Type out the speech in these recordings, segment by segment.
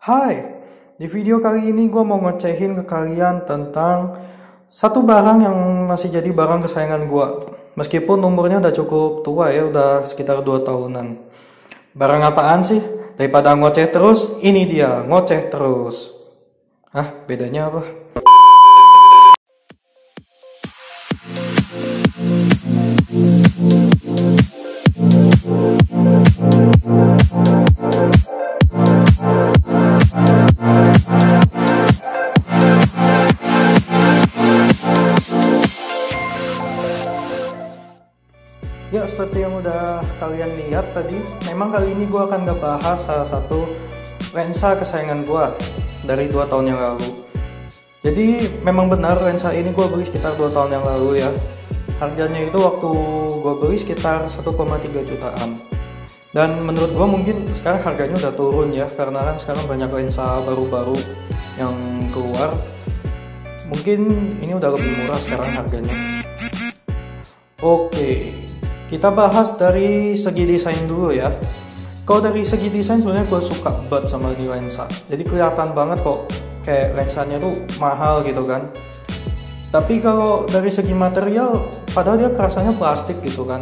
Hai, di video kali ini gue mau ngecehin ke kalian tentang satu barang yang masih jadi barang kesayangan gue. Meskipun umurnya udah cukup tua ya, udah sekitar 2 tahunan. Barang apaan sih? Daripada ngoceh terus, ini dia, ngoceh terus. Hah, bedanya apa? Ya, seperti yang udah kalian lihat tadi, memang kali ini gue akan ngebahas salah satu lensa kesayangan gue dari 2 tahun yang lalu. Jadi memang benar lensa ini gue beli sekitar 2 tahun yang lalu ya. Harganya itu waktu gue beli sekitar 1,3 jutaan. Dan menurut gue mungkin sekarang harganya udah turun ya, karena kan sekarang banyak lensa baru-baru yang keluar. Mungkin ini udah lebih murah sekarang harganya. Oke, kita bahas dari segi desain dulu ya. Kalau dari segi desain sebenarnya gue suka banget sama ini lensa. Jadi kelihatan banget kok kayak lensanya tuh mahal gitu kan. Tapi kalau dari segi material, padahal dia kerasanya plastik gitu kan.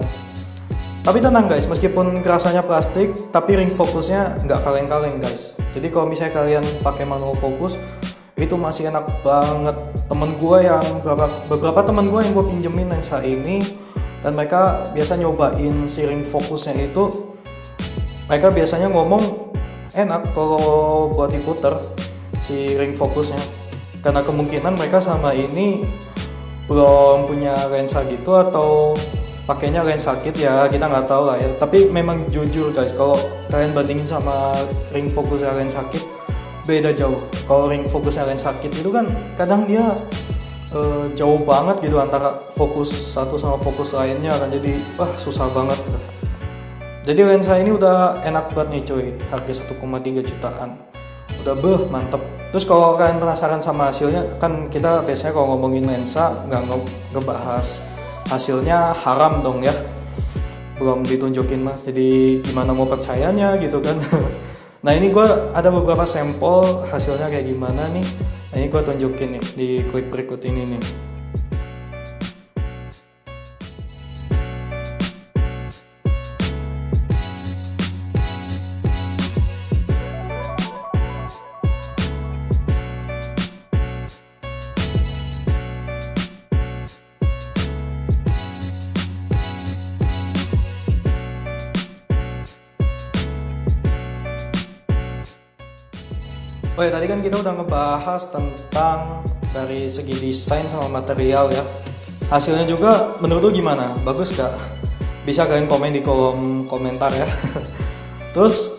Tapi tenang guys, meskipun kerasanya plastik, tapi ring fokusnya nggak kaleng-kaleng guys. Jadi kalau misalnya kalian pakai manual fokus, itu masih enak banget. Beberapa temen gue yang gue pinjemin lensa ini, dan mereka biasa nyobain si ring fokusnya itu, mereka biasanya ngomong enak kalau buat diputer si ring fokusnya, karena kemungkinan mereka sama ini belum punya lensa gitu atau pakainya lensa kit ya, kita nggak tahu lah ya. Tapi memang jujur guys, kalau kalian bandingin sama ring fokusnya lensa kit, beda jauh. Kalau ring fokusnya lensa kit itu kan kadang dia jauh banget gitu antara fokus satu sama fokus lainnya kan, jadi susah banget. Jadi lensa ini udah enak banget nih cuy, harga 1,3 jutaan udah mantep. Terus kalau kalian penasaran sama hasilnya, kan kita biasanya kalau ngomongin lensa nggak ngebahas hasilnya, haram dong ya, belum ditunjukin mah, jadi gimana mau percayanya gitu kan. Nah ini gue ada beberapa sampel hasilnya kayak gimana nih. Nah, ini gue tunjukin nih di klip berikut ini nih. Oh ya, tadi kan kita udah ngebahas tentang dari segi desain sama material ya. Hasilnya juga menurut lu gimana? Bagus gak? Bisa kalian komen di kolom komentar ya. Terus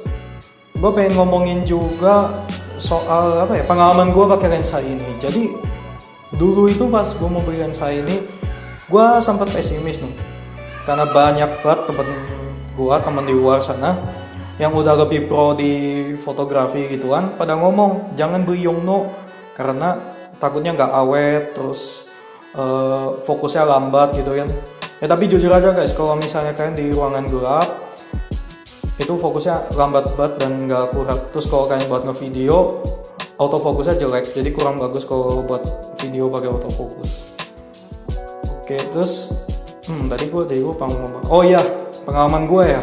gue pengen ngomongin juga soal pengalaman gue pakai lensa ini. Jadi dulu itu pas gue mau beli lensa ini, gue sempat pesimis nih, karena banyak banget temen di luar sana yang udah lebih pro di fotografi gitu kan, pada ngomong jangan beli Yongnuo karena takutnya nggak awet, terus fokusnya lambat gitu kan. Ya tapi jujur aja guys, kalau misalnya kalian di ruangan gelap itu fokusnya lambat banget dan nggak akurat. Terus kalau kalian buat ngevideo, autofokusnya jelek, jadi kurang bagus kalau buat video pakai autofokus. Oke, terus tadi gue lupa ngomong. Oh iya, pengalaman gue ya.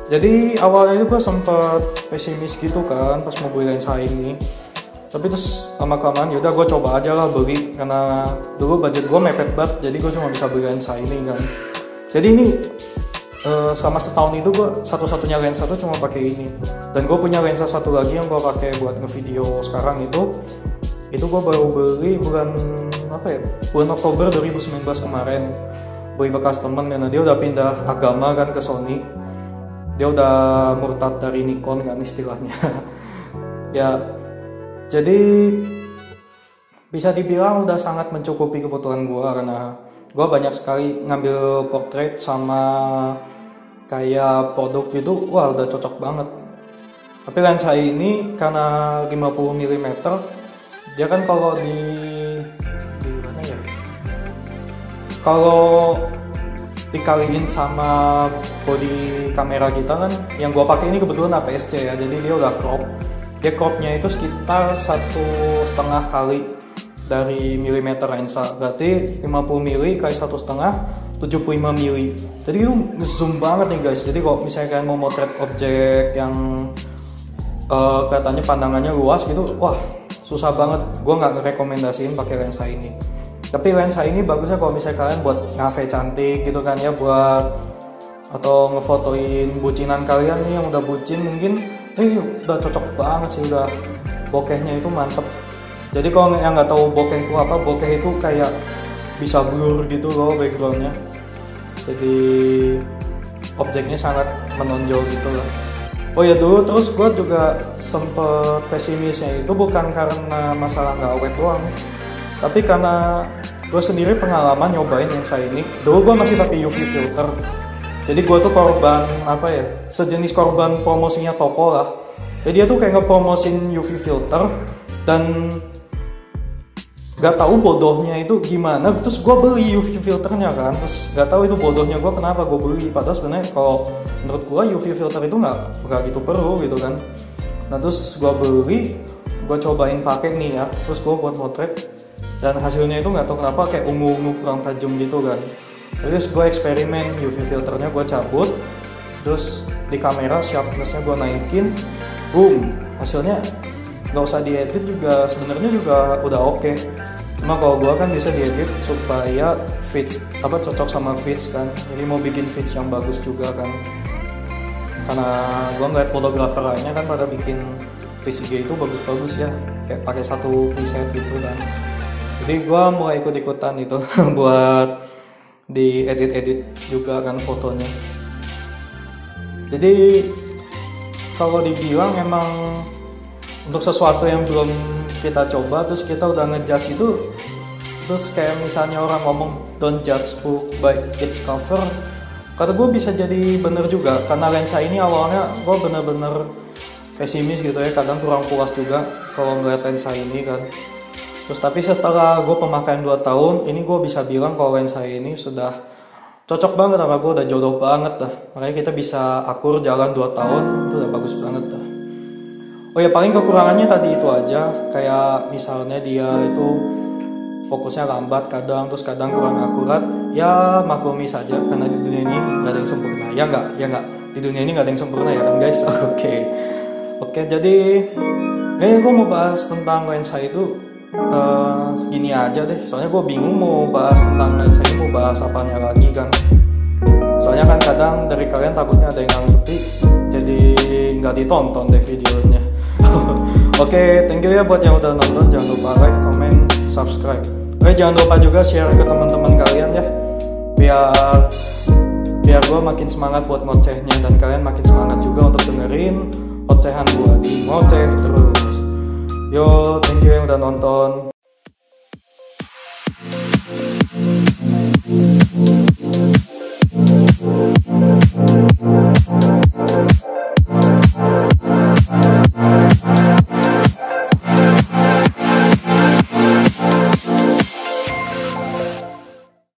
Jadi awalnya itu gue sempet pesimis gitu kan pas mau beli lensa ini. Tapi terus lama-kelamaan yaudah gue coba aja lah beli, karena dulu budget gue mepet banget, jadi gue cuma bisa beli lensa ini kan. Jadi ini selama setahun itu gue satu-satunya lensa tuh cuma pakai ini. Dan gue punya lensa satu lagi yang gue pakai buat ngevideo sekarang itu gue baru beli bulan Oktober 2019 kemarin. Beli bekas temen karena dia udah pindah agama kan ke Sony. Dia udah murtad dari Nikon kan istilahnya. Ya, jadi bisa dibilang udah sangat mencukupi kebutuhan gue, karena gue banyak sekali ngambil portrait sama kayak produk itu, udah cocok banget. Tapi lensa ini karena 50 mm, dia kan kalau kalau dikaliin sama body kamera kita kan, yang gua pakai ini kebetulan APS-C ya, jadi dia udah crop cropnya itu sekitar 1,5 kali dari milimeter lensa, berarti 50 mili kali 1,5 75 mili. Jadi itu zoom banget nih guys. Jadi kalau misalnya kalian mau motret objek yang kelihatannya pandangannya luas gitu, wah susah banget. Gue nggak ngerekomendasiin pakai lensa ini. Tapi lensa ini bagusnya kalau misalnya kalian buat ngafe cantik gitu kan ya, buat atau ngefotoin bucinan kalian nih yang udah bucin, mungkin udah cocok banget sih, udah bokehnya itu mantep. Jadi kalau yang nggak tahu bokeh itu apa, bokeh itu kayak bisa blur gitu loh backgroundnya, jadi objeknya sangat menonjol gitu loh. Oh ya dulu terus gue juga sempet pesimisnya itu bukan karena masalah nggak awet doang, tapi karena gue sendiri pengalaman nyobain lensa ini. Dulu gue masih pakai UV filter, jadi gue tuh korban apa ya, sejenis korban promosinya toko lah. Jadi dia tuh kayak ngepromosin UV filter dan gak tahu bodohnya itu gimana, terus gue beli UV filternya kan, terus gak tahu itu bodohnya gue kenapa gue beli, padahal sebenarnya kalau menurut gue UV filter itu nggak gitu perlu gitu kan. Nah terus gue beli, gue cobain pakai nih ya, terus gue buat motret dan hasilnya itu nggak tahu kenapa kayak ungu-ungu kurang tajam gitu kan. Terus gue eksperimen, UV filternya gue cabut, terus di kamera sharpnessnya gue naikin, boom, hasilnya nggak usah diedit juga sebenarnya juga udah oke. Cuma kalau gue kan bisa diedit supaya fits apa cocok sama fits kan, jadi mau bikin fits yang bagus juga kan, karena gue ngeliat fotografer lainnya kan pada bikin VCG itu bagus-bagus ya, kayak pakai satu preset gitu kan. Jadi gue mulai ikut-ikutan itu buat diedit-edit juga kan fotonya. Jadi kalau dibilang emang untuk sesuatu yang belum kita coba terus kita udah ngejudge itu, terus kayak misalnya orang ngomong don't judge book by its cover, kata gue bisa jadi bener juga. Karena lensa ini awalnya gue bener-bener pesimis gitu ya, kadang kurang puas juga kalau ngeliat lensa ini kan. Terus tapi setelah gue pemakaian 2 tahun ini, gue bisa bilang kalau lensa ini sudah cocok banget sama gue, udah jodoh banget dah. Makanya kita bisa akur jalan 2 tahun, itu udah bagus banget dah. Oh ya paling kekurangannya tadi itu aja, kayak misalnya dia itu fokusnya lambat kadang, terus kadang kurang akurat. Ya maklumi saja karena di dunia ini nggak ada yang sempurna. Ya nggak, di dunia ini nggak ada yang sempurna ya kan guys. Oke, jadi gue mau bahas tentang lensa itu segini aja deh. Soalnya gue bingung mau bahas tentang lensa ini mau bahas apanya lagi kan. Soalnya kan kadang dari kalian takutnya ada yang ngerti, jadi nggak ditonton deh videonya. Oke, thank you ya buat yang udah nonton. Jangan lupa like, comment, subscribe. Oke, jangan lupa juga share ke teman-teman kalian ya, biar gue makin semangat buat ngocehnya dan kalian makin semangat juga untuk dengerin ocehan gue di ngoceh terus. Yo, thank you yang udah nonton.